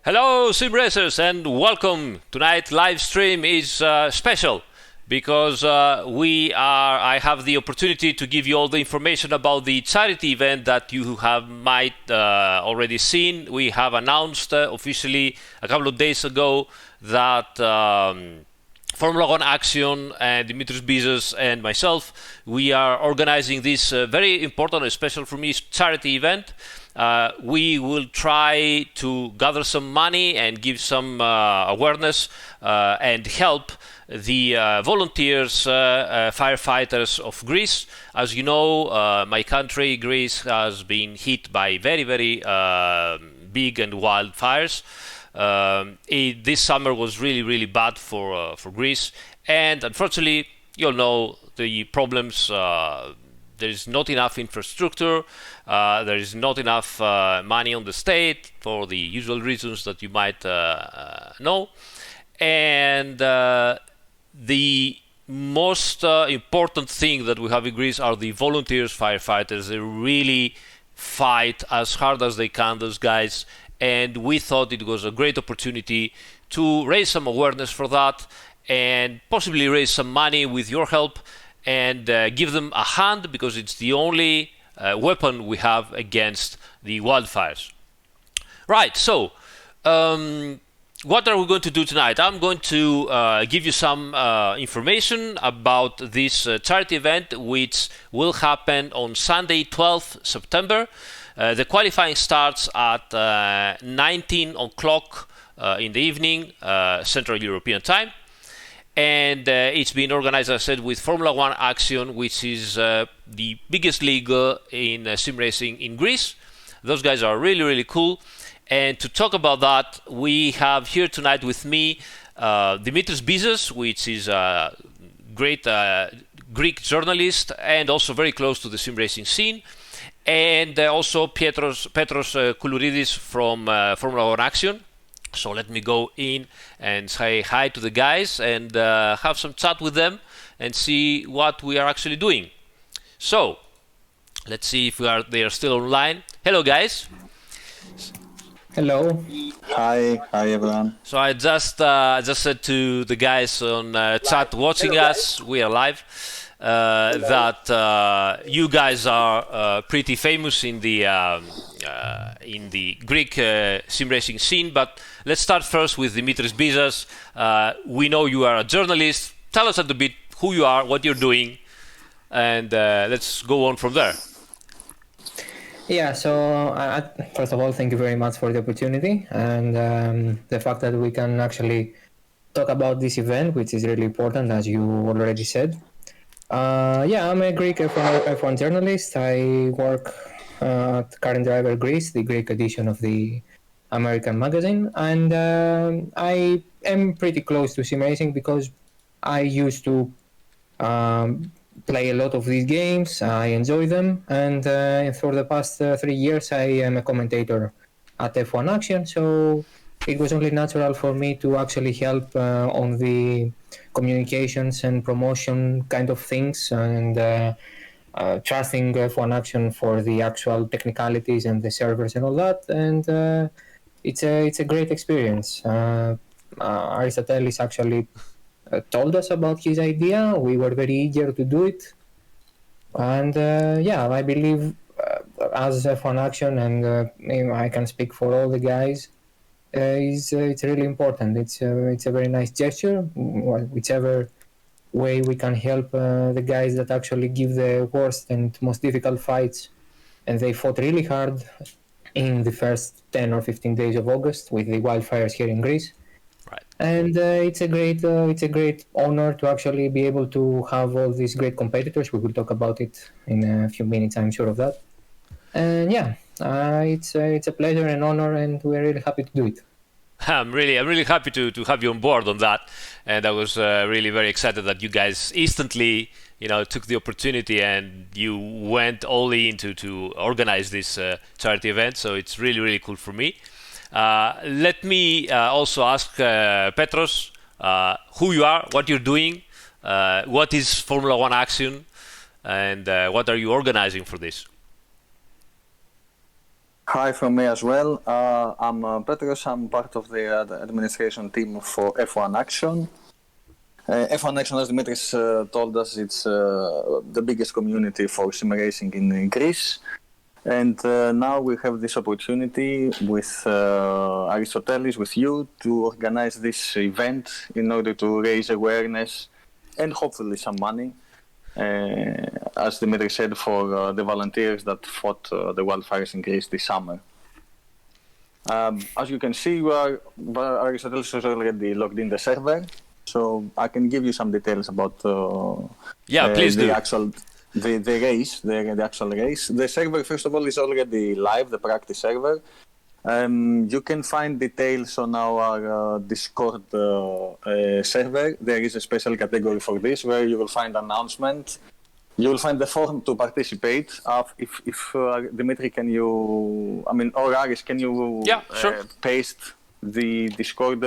Hello sim racers and welcome. Tonight's live stream is special because I have the opportunity to give you all the information about the charity event that you might already seen. We have announced officially a couple of days ago that Formula One Action and Dimitris Bizas and myself, we are organizing this very important and special for me charity event. We will try to gather some money and give some awareness and help the volunteers, firefighters of Greece. As you know, my country, Greece, has been hit by very, very big and wildfires. This summer was really, really bad for Greece, and unfortunately, you'll know the problems. There is not enough infrastructure. There is not enough money on the state for the usual reasons that you might know, and the most important thing that we have in Greece are the volunteers, firefighters. They really fight as hard as they can, those guys. And we thought it was a great opportunity to raise some awareness for that and possibly raise some money with your help and give them a hand, because it's the only weapon we have against the wildfires. Right, so what are we going to do tonight? I'm going to give you some information about this charity event, which will happen on Sunday, 12th September. The qualifying starts at 19 o'clock in the evening, Central European Time. And it's been organized, as I said, with Formula One Action, which is the biggest league in sim racing in Greece. Those guys are really, really cool. And to talk about that, we have here tonight with me Dimitris Bizas, which is a great Greek journalist and also very close to the sim racing scene. And also Petros Koulouridis from Formula One Action. So let me go in and say hi to the guys and have some chat with them and see what we are actually doing. So let's see if they are still online. Hello, guys. Hello. Hi everyone. So I just said to the guys on chat watching us, we are live. That you guys are pretty famous in the Greek sim racing scene, but let's start first with Dimitris Bizas. We know you are a journalist. Tell us a bit who you are, what you're doing, and let's go on from there. Yeah, so first of all, thank you very much for the opportunity and the fact that we can actually talk about this event, which is really important, as you already said. I'm a Greek F1 journalist. I work at Current Driver Greece, the Greek edition of the American magazine, and I am pretty close to sim racing because I used to play a lot of these games. I enjoy them, and for the past 3 years I am a commentator at F1 Action, so it was only natural for me to actually help on the communications and promotion kind of things, and trusting F1 Action for the actual technicalities and the servers and all that. And it's a great experience. Aristotelis actually told us about his idea. We were very eager to do it, and I believe as F1 Action, and I can speak for all the guys, it's really important. It's a very nice gesture. Whichever way we can help the guys that actually give the worst and most difficult fights, and they fought really hard in the first 10 or 15 days of August with the wildfires here in Greece. Right. And it's a great honor to actually be able to have all these great competitors. We will talk about it in a few minutes, I'm sure of that. And it's a pleasure and honor, and we're really happy to do it. I'm really happy to have you on board on that, and I was really very excited that you guys instantly, took the opportunity and you went all in to organize this charity event. So it's really cool for me. Let me also ask Petros who you are, what you're doing, what is Formula One Action, and what are you organizing for this? Hi from me as well. I'm Petros. I'm part of the administration team for F1 Action. F1 Action, as Dimitris told us, it's the biggest community for sim racing in Greece. And now we have this opportunity with Aristotelis, with you, to organize this event in order to raise awareness and hopefully some money, as Dimitris said, for the volunteers that fought the wildfires in Greece this summer. As you can see, Aristotelis is already logged in the server, so I can give you some details about please the do. actual the race, the actual race. The server, first of all, is already live, the practice server. You can find details on our Discord server. There is a special category for this where you will find announcement. You will find the form to participate. If Dimitri, can you, or Aris, can you paste the Discord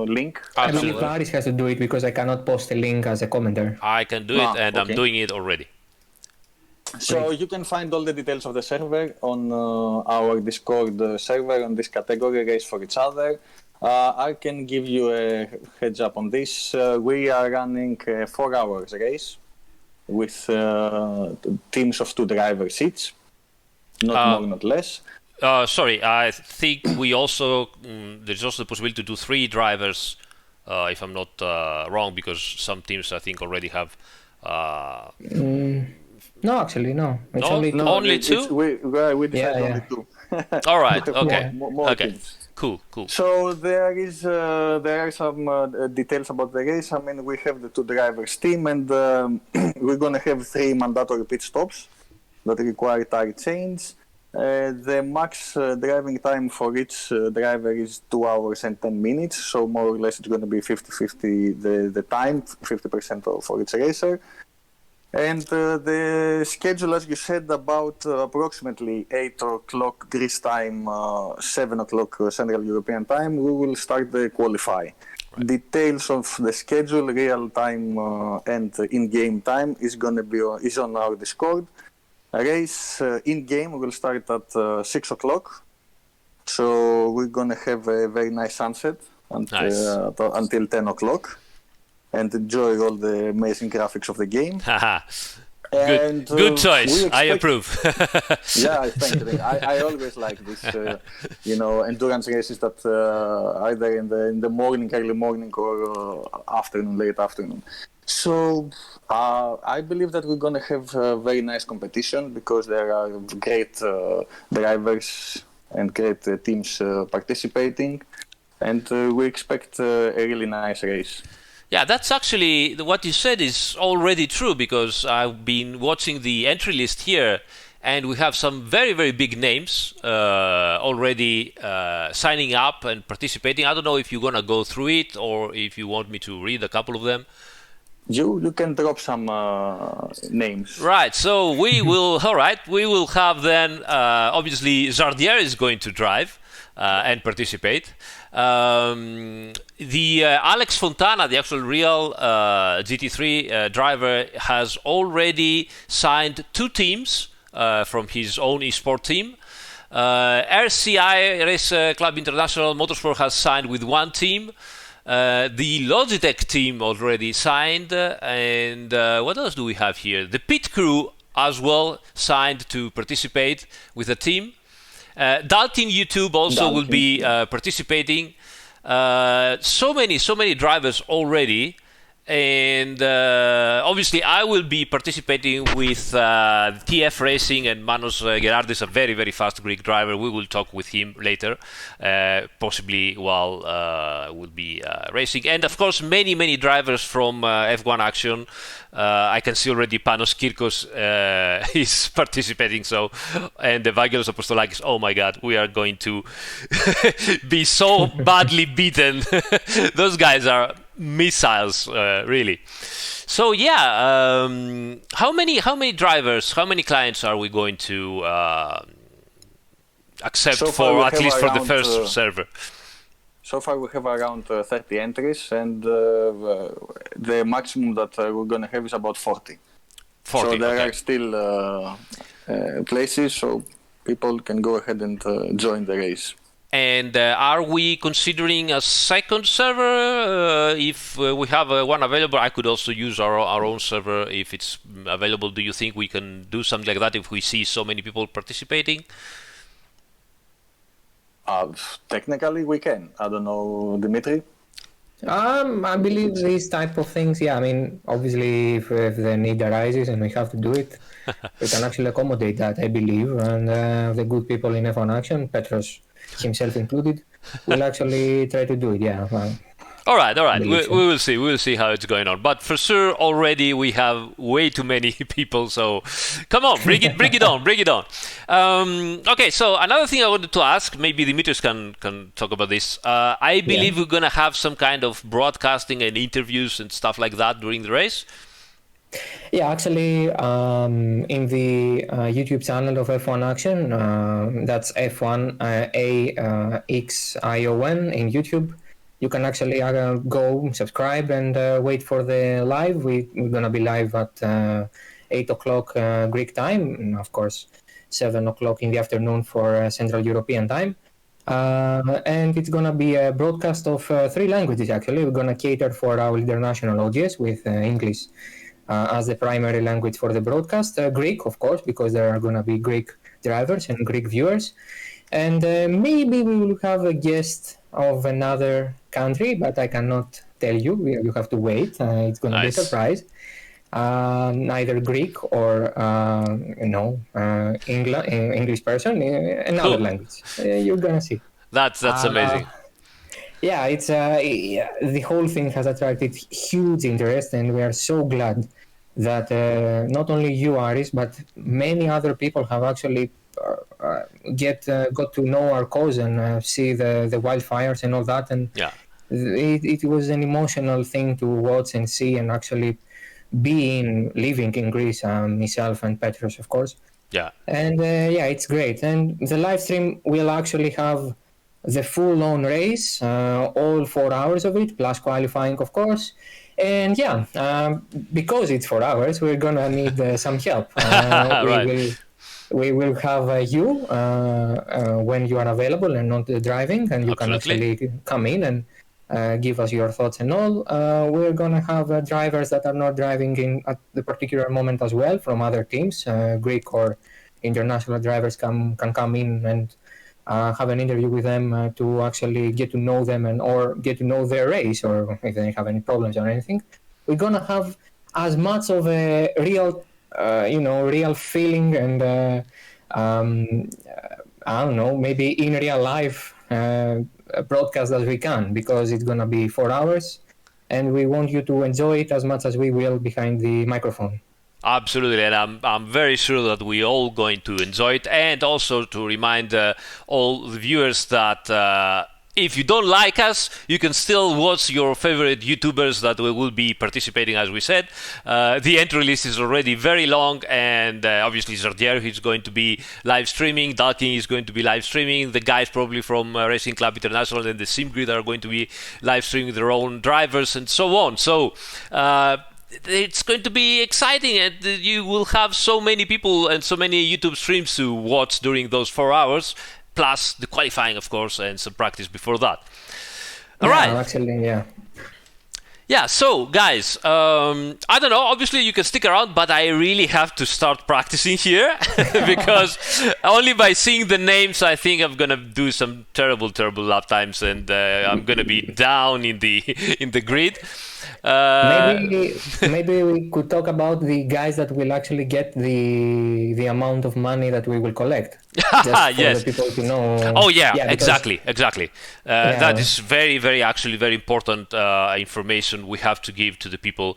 link? I believe Aris has to do it because I cannot post a link as a commenter. I can do it, and I'm doing it already. So you can find all the details of the server on our Discord server on this category, Race for Each Other. I can give you a heads up on this. We are running a 4 hours race with teams of 2 drivers each, not more, not less. Sorry, I think we also there's also the possibility to do 3 drivers, if I'm not wrong, because some teams I think already have. No, actually, no. It's only 2? We decided only 2. All right. Okay. More okay. teams. Cool. So there are some details about the race. I mean, we have the 2 drivers team, and we're gonna have 3 mandatory pit stops that require tire change. The max driving time for each driver is 2 hours and 10 minutes. So more or less, it's gonna be 50-50 the time, 50% for each racer. And the schedule, as you said, about approximately 8 o'clock Greece time, 7 o'clock Central European time, we will start the qualify. Right. Details of the schedule, real time and in-game time is on our Discord. Race in-game will start at 6 o'clock. So we're gonna have a very nice sunset until 10 o'clock. And enjoy all the amazing graphics of the game. Good choice. I approve. Yeah, thank you. I always like this, endurance races that either in the morning, early morning, or afternoon, late afternoon. So I believe that we're going to have a very nice competition because there are great drivers and great teams participating, and we expect a really nice race. Yeah, that's actually what you said is already true, because I've been watching the entry list here, and we have some very, very big names already signing up and participating. I don't know if you're going to go through it or if you want me to read a couple of them. You can drop some names. Right, so we will have then, obviously, Jardier is going to drive and participate. The Alex Fontana, the actual real GT3 driver, has already signed 2 teams from his own esport team. RCI Race Club International Motorsport has signed with 1 team. The Logitech team already signed, and what else do we have here? The pit crew as well signed to participate with a team. Dalton YouTube also will be participating. So many drivers already, and obviously I will be participating with TF Racing and Manos Gerardis, a very, very fast Greek driver. We will talk with him later, possibly while we'll be racing. And of course, many drivers from F1 Action. I can see already Panos Kirkos is participating, and Evangelos Apostolakis. Oh my God, we are going to be so badly beaten. Those guys are missiles, really. So yeah, how many drivers, how many clients are we going to accept for at least for the first server? So far we have around 30 entries, and the maximum that we're going to have is about 40. So there are still places, so people can go ahead and join the race. And are we considering a second server? If we have one available, I could also use our own server if it's available. Do you think we can do something like that if we see so many people participating? Technically, we can. I don't know, Dimitri? I believe these type of things, yeah, I mean, obviously if the need arises and we have to do it, we can actually accommodate that, I believe. And the good people in F1 Action, Petros himself included, will actually try to do it, yeah. All right. We will see. We will see how it's going on. But for sure, already we have way too many people. So, come on, bring it on. Okay. So another thing I wanted to ask, maybe Dimitris can talk about this. I believe we're gonna have some kind of broadcasting and interviews and stuff like that during the race. Yeah, actually, in the YouTube channel of F1 Action, that's F1 AXION in YouTube. You can actually go subscribe and wait for the live. We're going to be live at 8 o'clock Greek time, and of course 7 o'clock in the afternoon for Central European time. And it's going to be a broadcast of 3 languages, actually. We're going to cater for our international audience with English as the primary language for the broadcast. Greek, of course, because there are going to be Greek drivers and Greek viewers. And maybe we will have a guest of another country, but I cannot tell you. You have to wait. It's going to be a surprise. Neither Greek or English person, another language. You're going to see. That's amazing. Yeah, it's the whole thing has attracted huge interest, and we are so glad that not only you, Aris, but many other people have actually got to know our cause and see the wildfires and all that. And it was an emotional thing to watch and see, and actually living in Greece, myself and Petros, of course. Yeah. And it's great. And the live stream will actually have the full-on race, all 4 hours of it, plus qualifying, of course. And because it's 4 hours, we're gonna need some help. We will have you when you are available and not driving, and you can actually come in and give us your thoughts and all. We're gonna have drivers that are not driving at the particular moment as well from other teams. Greek or international drivers can come in and have an interview with them to actually get to know them or get to know their race, or if they have any problems or anything. We're gonna have as much of a real feeling and I don't know, maybe in real life broadcast as we can, because it's gonna be 4 hours, and we want you to enjoy it as much as we will behind the microphone. Absolutely, and I'm very sure that we're all going to enjoy it, and also to remind all the viewers that if you don't like us, you can still watch your favorite YouTubers that will be participating, as we said. The entry list is already very long, and obviously Zardier is going to be live streaming, Dalkin is going to be live streaming, the guys probably from Racing Club International and the SimGrid are going to be live streaming their own drivers and so on. So it's going to be exciting, and you will have so many people and so many YouTube streams to watch during those 4 hours, plus the qualifying, of course, and some practice before that. All right. Actually, yeah. Yeah, so guys, I don't know, obviously you can stick around, but I really have to start practicing here because only by seeing the names I think I'm going to do some terrible lap times, and I'm going to be down in the grid. Maybe we could talk about the guys that will actually get the amount of money that we will collect. Just for the people to know. Oh yeah, exactly. That is very important information we have to give to the people.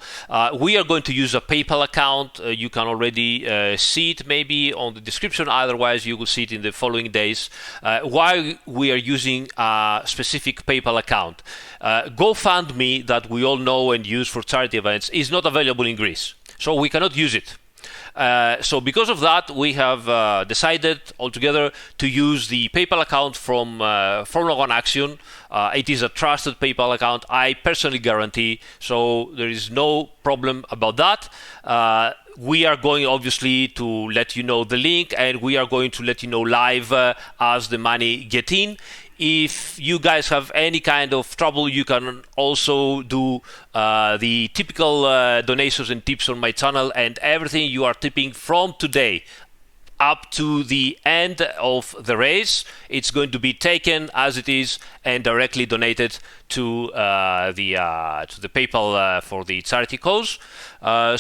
We are going to use a PayPal account. You can already see it maybe on the description. Otherwise, you will see it in the following days. Why we are using a specific PayPal account? GoFundMe, that we all know and use for charity events, is not available in Greece, so we cannot use it. So because of that, we have decided altogether to use the PayPal account from Formula One Action. It is a trusted PayPal account, I personally guarantee, so there is no problem about that. We are going obviously to let you know the link, and we are going to let you know live as the money get in. If you guys have any kind of trouble, you can also do the typical donations and tips on my channel, and everything you are tipping from today up to the end of the race, it's going to be taken as it is and directly donated to the PayPal for the charity cause.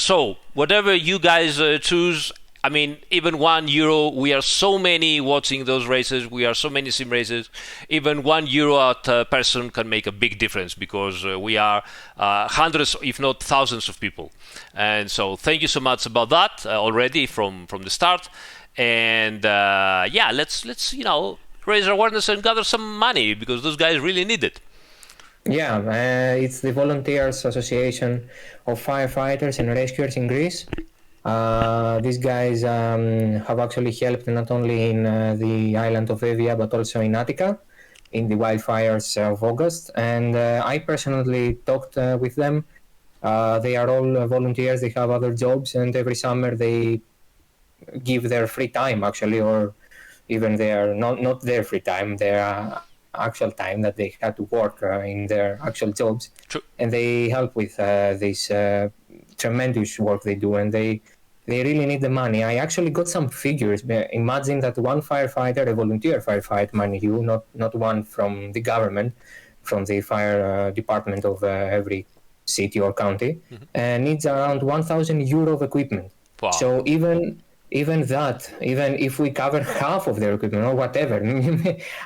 So whatever you guys choose, I mean, even €1, we are so many watching those races, we are so many sim races, even €1 at person can make a big difference, because we are hundreds, if not thousands of people. And so thank you so much about that already from the start. And yeah, let's raise awareness and gather some money, because those guys really need it. Yeah, it's the Volunteers Association of Firefighters and Rescuers in Greece. These guys have actually helped not only in the island of Evia, but also in Attica in the wildfires of August. And I personally talked with them. They are all volunteers, they have other jobs, and every summer they give their free time, actually, or even their not their free time, their actual time that they had to work in their actual jobs. True. And they help with this tremendous work they do, and they really need the money. I actually got some figures. Imagine that one firefighter, a volunteer firefighter, mind you, not one from the government, from the fire department of every city or county, needs around €1,000 of equipment. Wow. So even if we cover half of their equipment or whatever,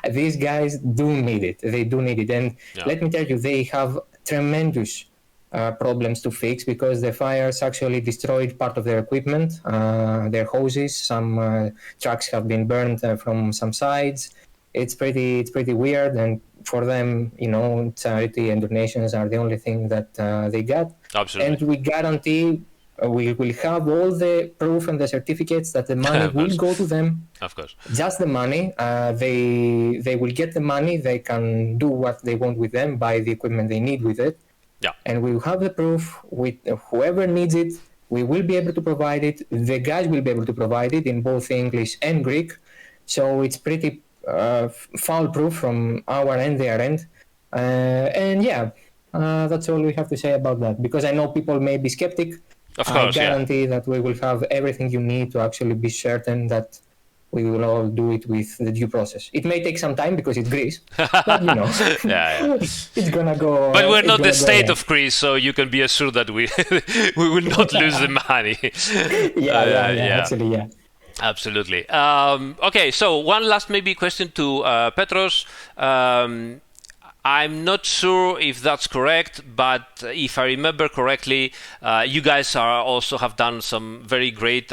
these guys do need it. They do need it. And let me tell you, they have tremendous problems to fix, because the fires actually destroyed part of their equipment, their hoses. Some trucks have been burned from some sides. It's pretty weird, and for them, charity and donations are the only thing that they got. Absolutely. And we guarantee we will have all the proof and the certificates that the money will go to them. Of course. Just the money. They will get the money. They can do what they want with them, buy the equipment they need with it. Yeah. And we will have the proof with whoever needs it. We will be able to provide it. The guys will be able to provide it in both English and Greek. So it's pretty foul-proof from our end, their end. And yeah, that's all we have to say about that. Because I know people may be skeptic. Of course, I guarantee that we will have everything you need to actually be certain that we will all do it with the due process. It may take some time because it's Greece, but it's gonna go. But we're not the state of Greece, so you can be assured that we we will not lose the money. Actually, yeah. Absolutely. Okay, so one last maybe question to Petros. I'm not sure if that's correct, but if I remember correctly, you guys also have done some very great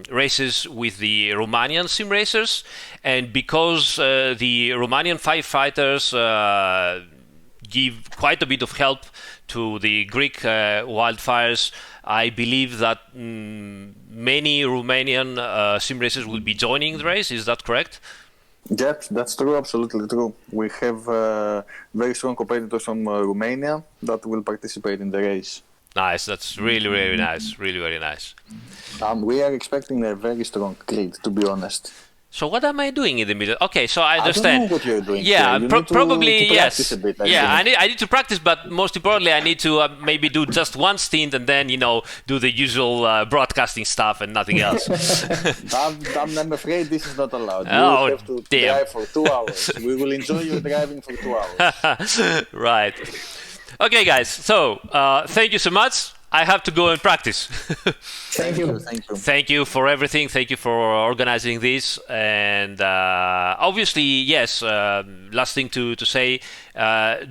races with the Romanian sim racers, and because the Romanian firefighters give quite a bit of help to the Greek wildfires, I believe that many Romanian sim racers will be joining the race. Is that correct? Yep, that's true, absolutely true. We have very strong competitors from Romania that will participate in the race. Nice, that's really, really nice, really very nice. We are expecting a very strong grid, to be honest. So what am I doing in the middle? Okay, so I understand. I don't know what you're doing. Yeah, probably to yes. A bit, I need to practice, but most importantly, I need to maybe do just one stint and then do the usual broadcasting stuff and nothing else. I'm afraid this is not allowed. Oh, you have to damn. drive for 2 hours. We will enjoy you driving for 2 hours. Right. Okay, guys. So thank you so much. I have to go and practice. Thank you. Thank you for everything. Thank you for organizing this. And obviously, yes, last thing to say,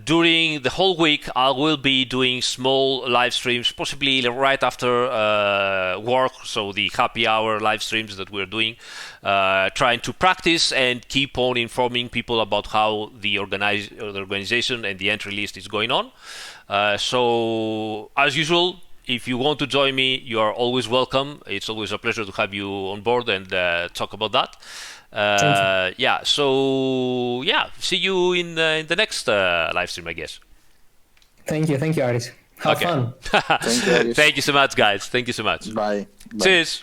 during the whole week, I will be doing small live streams, possibly right after work, so the happy hour live streams that we're doing, trying to practice and keep on informing people about how the organization and the entry list is going on. So, as usual, if you want to join me, you are always welcome. It's always a pleasure to have you on board and talk about that. Yeah, so yeah, see you in the next live stream, I guess. Thank you, Aris. Have fun. Thank you, Aris. Thank you so much, guys. Thank you so much. Bye. Cheers.